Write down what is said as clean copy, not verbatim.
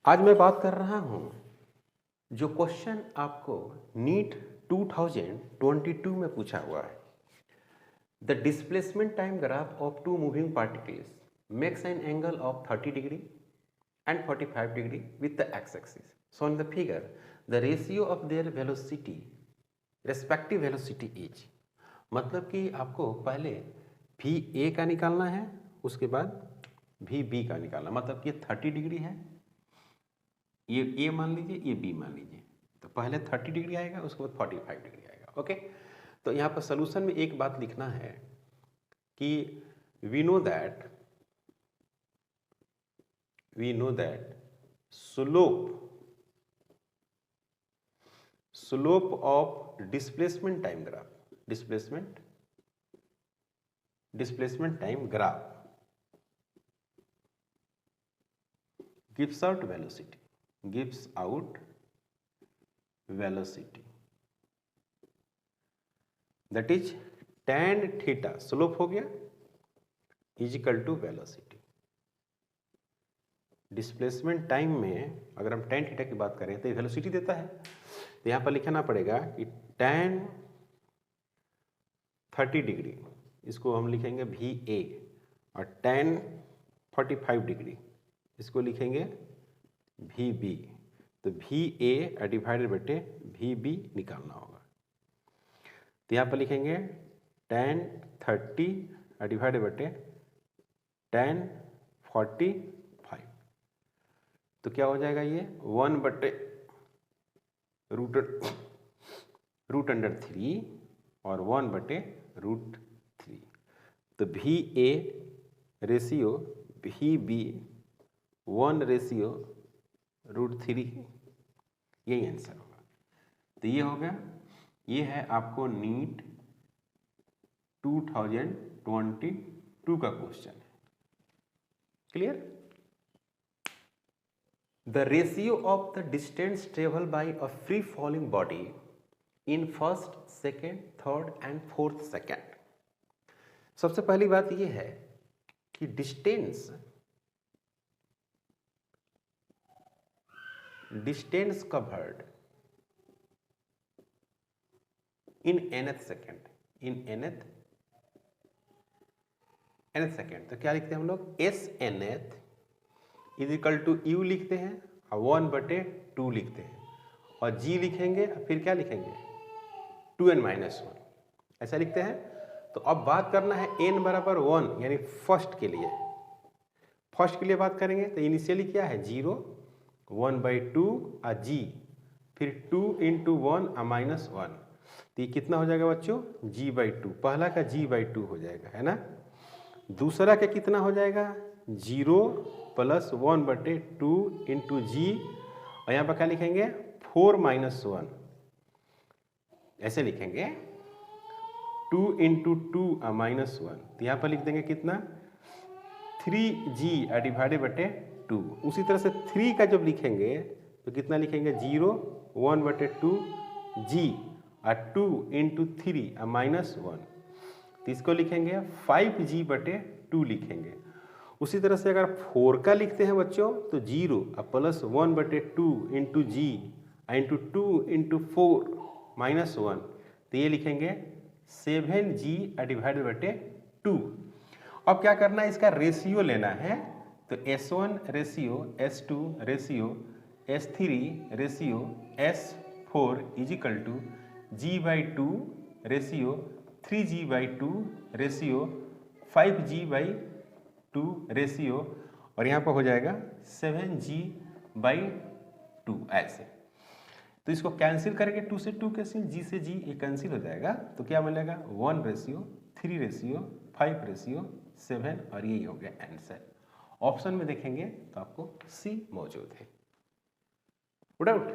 आज मैं बात कर रहा हूं जो क्वेश्चन आपको नीट 2022 में पूछा हुआ है। The displacement time graph of two moving particles makes an angle of 30 degree and 45 degree with the x axis. So in the figure the ratio of their velocity respective velocity is, मतलब कि आपको पहले भी ए का निकालना है, उसके बाद भी बी का निकालना, मतलब कि 30 डिग्री है, ये ए मान लीजिए, ये बी मान लीजिए। तो पहले 30 डिग्री आएगा, उसके बाद 45 डिग्री आएगा। ओके, तो यहाँ पर सोल्यूशन में एक बात लिखना है कि we know that slope of displacement time graph gives out velocity that is tan theta, slope हो गया, is equal to velocity. Displacement time में अगर हम tan थीटा की बात करें तो वेलोसिटी देता है, तो यहाँ पर लिखना पड़ेगा कि tan 30 डिग्री, इसको हम लिखेंगे भी ए, और tan 45 डिग्री इसको लिखेंगे भी बी। तो भी ए डिवाइडेड बटे भी बी निकालना होगा, तो यहाँ पर लिखेंगे tan 30 डिवाइडेड बटे tan 45। तो क्या हो जाएगा, ये 1 बटे रूट अंडर 3 और 1 बटे रूट 3। तो भी ए रेशियो भी बी 1 रेशियो रूट 3, यही आंसर होगा। तो ये हो गया, ये है आपको नीट 2022 का क्वेश्चन है। Clear? The ratio of the distance travel by a free falling body in first, second, third and fourth second. सबसे पहली बात यह है कि distance covered in nth second, nth second. तो क्या लिखते हैं हम लोग, S nth is equal to u लिखते हैं और 1 बटे 2 लिखते हैं, और जी लिखेंगे, फिर क्या लिखेंगे 2n-1, ऐसा लिखते हैं। तो अब बात करना है n बराबर 1 यानी फर्स्ट के लिए बात करेंगे, तो इनिशियली क्या है 0, 1/2 और जी, फिर 2 × 1 -1, तो ये कितना हो जाएगा बच्चों, g/2। पहला का g/2 हो जाएगा, है ना। दूसरा का कितना हो जाएगा 0 + 1/2 × g, और यहाँ पर क्या लिखेंगे 4 - 1, ऐसे लिखेंगे 2 × 2 -1, तो यहाँ पर लिख देंगे कितना 3g डिवाइडेड बटे 2। उसी तरह से 3 का जब लिखेंगे तो कितना लिखेंगे 0, 1/2 g और 2 × 3 -1, तो इसको लिखेंगे 5g/2 लिखेंगे। उसी तरह से अगर 4 का लिखते हैं बच्चों तो 0 + 1/2 × g × 2 × 4 -1, तो ये लिखेंगे 7g डिवाइडेड बटे 2। अब क्या करना है, इसका रेशियो लेना है, तो S1 ratio S2 ratio S3 ratio S4 is equal to g/2 ratio 3g/2 ratio 5g/2 ratio, और यहाँ पर हो जाएगा 7g/2 ऐसे। तो इसको कैंसिल करेंगे, 2 से 2 कैंसिल, g से g ये कैंसिल हो जाएगा, तो क्या मिलेगा 1 रेशियो 3 रेशियो 5 रेशियो 7, और यही हो गया आंसर। ऑप्शन में देखेंगे तो आपको सी मौजूद है। डाउट?